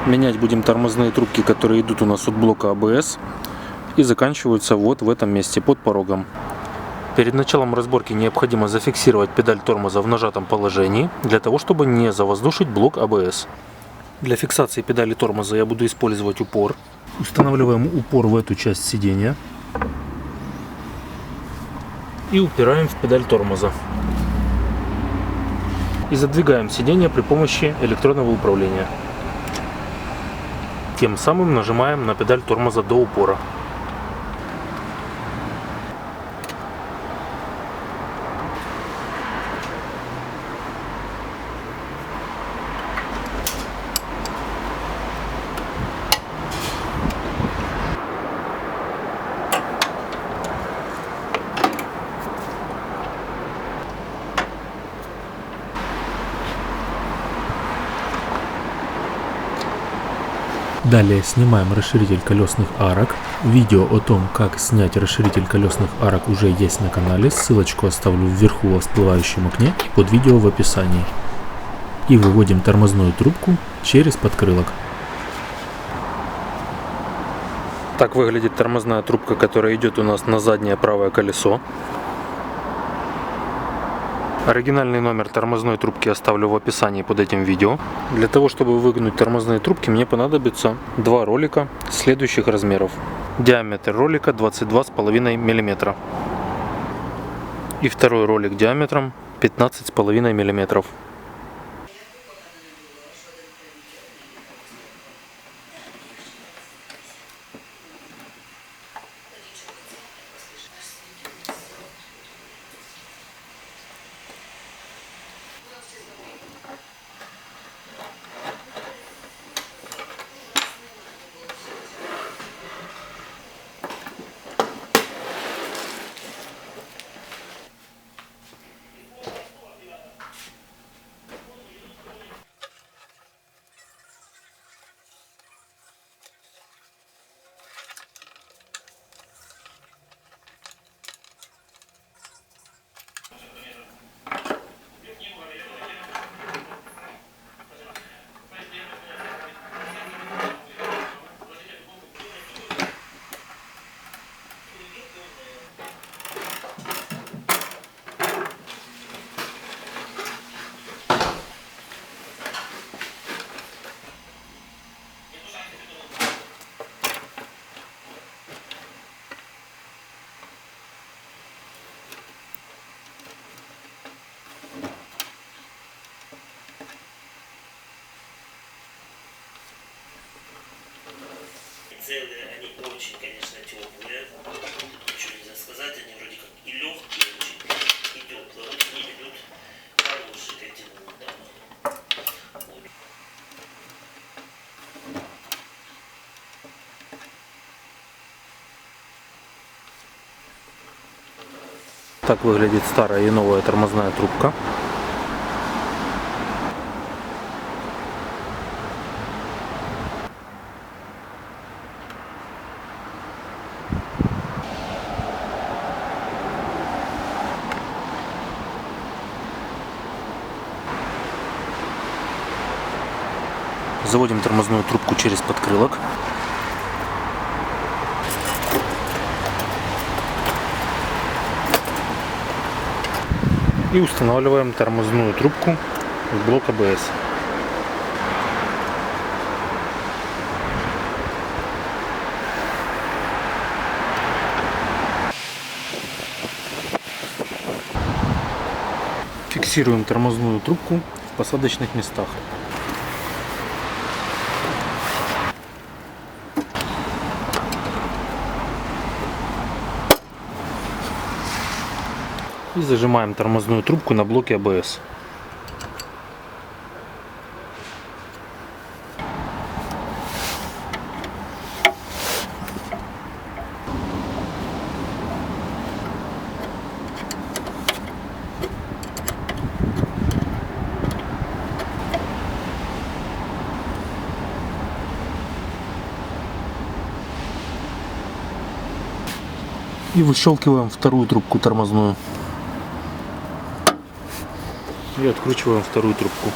Менять будем тормозные трубки, которые идут у нас от блока АБС и заканчиваются вот в этом месте под порогом. Перед началом разборки необходимо зафиксировать педаль тормоза в нажатом положении, для того чтобы не завоздушить блок АБС. Для фиксации педали тормоза я буду использовать упор. Устанавливаем упор в эту часть сидения и упираем в педаль тормоза. И задвигаем сиденье при помощи электронного управления. Тем самым нажимаем на педаль тормоза до упора. Далее снимаем расширитель колесных арок. Видео о том, как снять расширитель колесных арок, уже есть на канале. Ссылочку оставлю вверху во всплывающем окне и под видео в описании. И выводим тормозную трубку через подкрылок. Так выглядит тормозная трубка, которая идет у нас на заднее правое колесо. Оригинальный номер тормозной трубки оставлю в описании под этим видео. Для того, чтобы выгнуть тормозные трубки, мне понадобится два ролика следующих размеров. Диаметр ролика 22,5 мм. И второй ролик диаметром 15,5 мм. Целые, они очень, конечно, теплые. Ничего нельзя сказать, они вроде как и легкие, очень, и теплые. Вот они идут хорошие такие, да. Так выглядит старая и новая тормозная трубка. Заводим тормозную трубку через подкрылок. И устанавливаем тормозную трубку в блок АБС. Фиксируем тормозную трубку в посадочных местах. И зажимаем тормозную трубку на блоке АБС. И выщелкиваем вторую трубку тормозную. И откручиваем вторую трубку.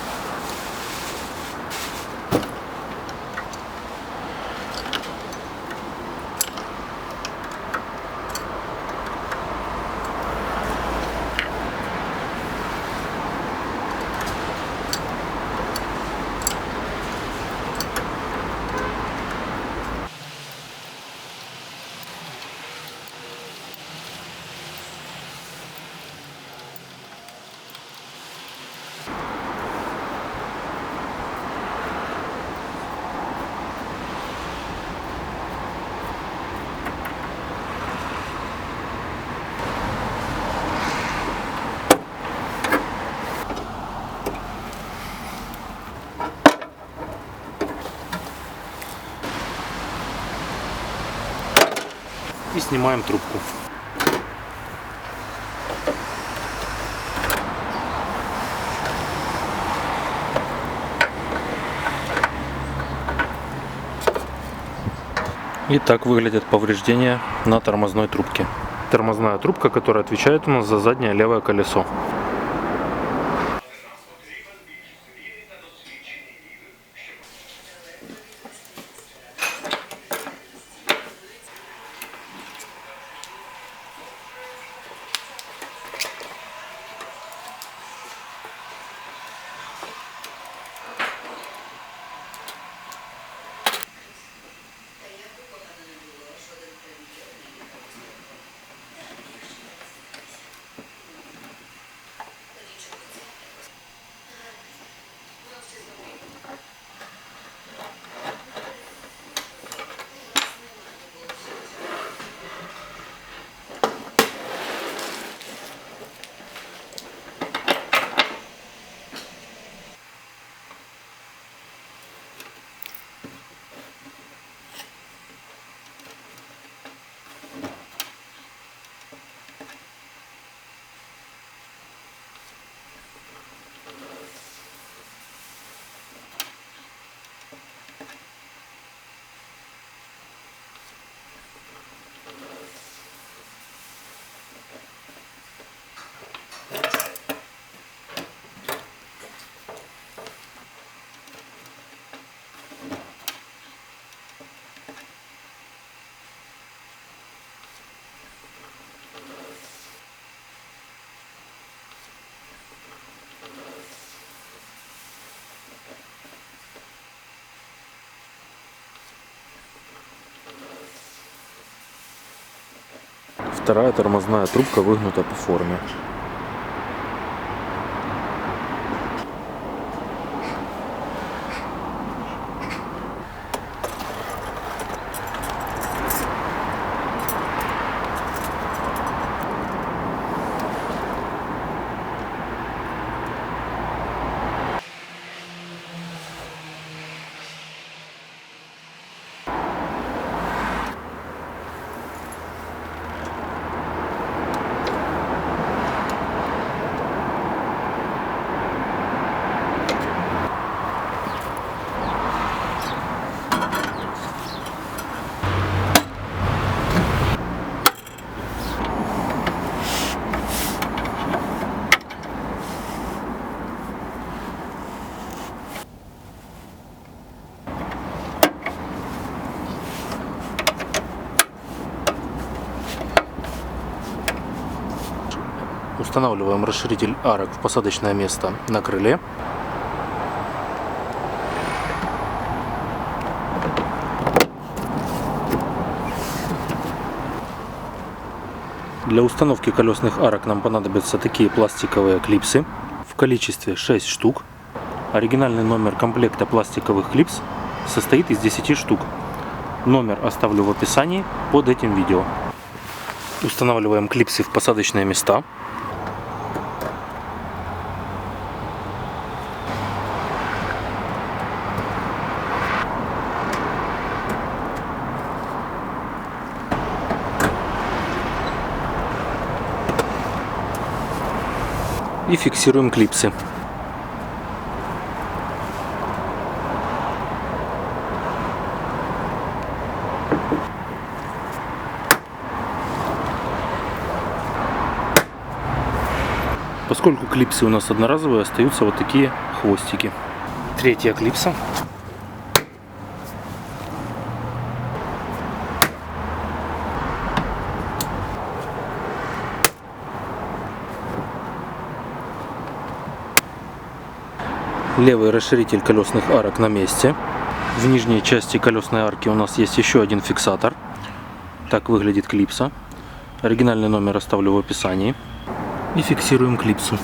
И снимаем трубку. И так выглядят повреждения на тормозной трубке. Тормозная трубка, которая отвечает у нас за заднее левое колесо. Вторая тормозная трубка выгнута по форме. Устанавливаем расширитель арок в посадочное место на крыле. Для установки колесных арок нам понадобятся такие пластиковые клипсы в количестве 6 штук. Оригинальный номер комплекта пластиковых клипс состоит из 10 штук. Номер оставлю в описании под этим видео. Устанавливаем клипсы в посадочные места. И фиксируем клипсы. Поскольку клипсы у нас одноразовые, остаются вот такие хвостики. Третья клипса. Левый расширитель колесных арок на месте. В нижней части колесной арки у нас есть еще один фиксатор. Так выглядит клипса. Оригинальный номер оставлю в описании. И фиксируем клипсу.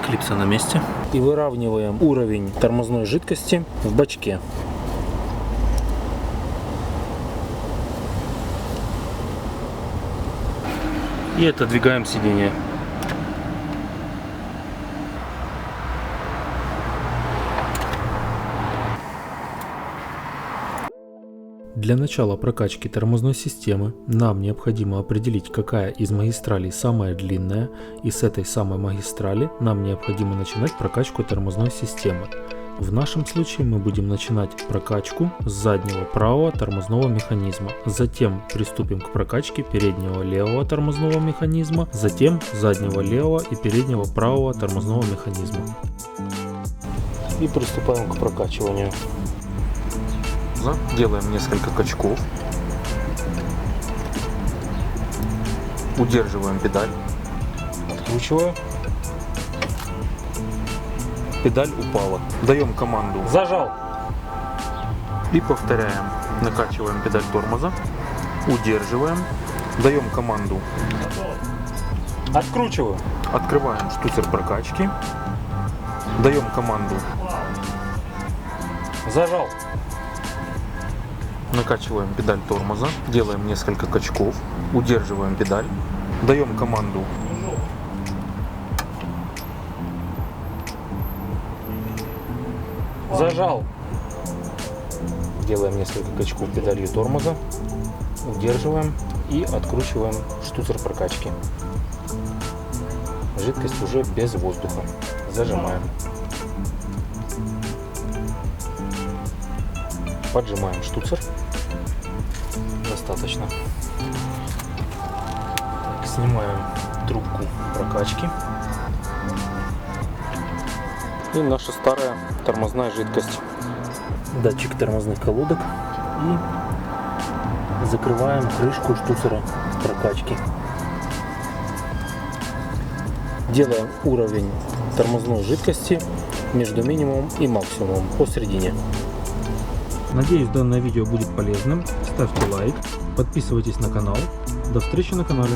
Клипса на месте. И выравниваем уровень тормозной жидкости в бачке. И отодвигаем сиденье. Для начала прокачки тормозной системы нам необходимо определить, какая из магистралей самая длинная, и с этой самой магистрали нам необходимо начинать прокачку тормозной системы. В нашем случае мы будем начинать прокачку с заднего правого тормозного механизма, затем приступим к прокачке переднего левого тормозного механизма, затем заднего левого и переднего правого тормозного механизма. И приступаем к прокачиванию. Делаем несколько качков. Удерживаем педаль. Откручиваю. Педаль упала. Даем команду «Зажал». И повторяем. Накачиваем педаль тормоза. Удерживаем. Даем команду «Откручиваю». Открываем штуцер прокачки. Даем команду «Зажал». Накачиваем педаль тормоза. Делаем несколько качков. Удерживаем педаль. Даем команду «Зажал». Делаем несколько качков педалью тормоза. Удерживаем и откручиваем штуцер прокачки. Жидкость уже без воздуха. Зажимаем. Поджимаем штуцер. Достаточно. Так, снимаем трубку прокачки. И наша старая тормозная жидкость. Датчик тормозных колодок. И закрываем крышку штуцера прокачки. Делаем уровень тормозной жидкости между минимумом и максимумом посередине. Надеюсь, данное видео будет полезным. Ставьте лайк, подписывайтесь на канал. До встречи на канале.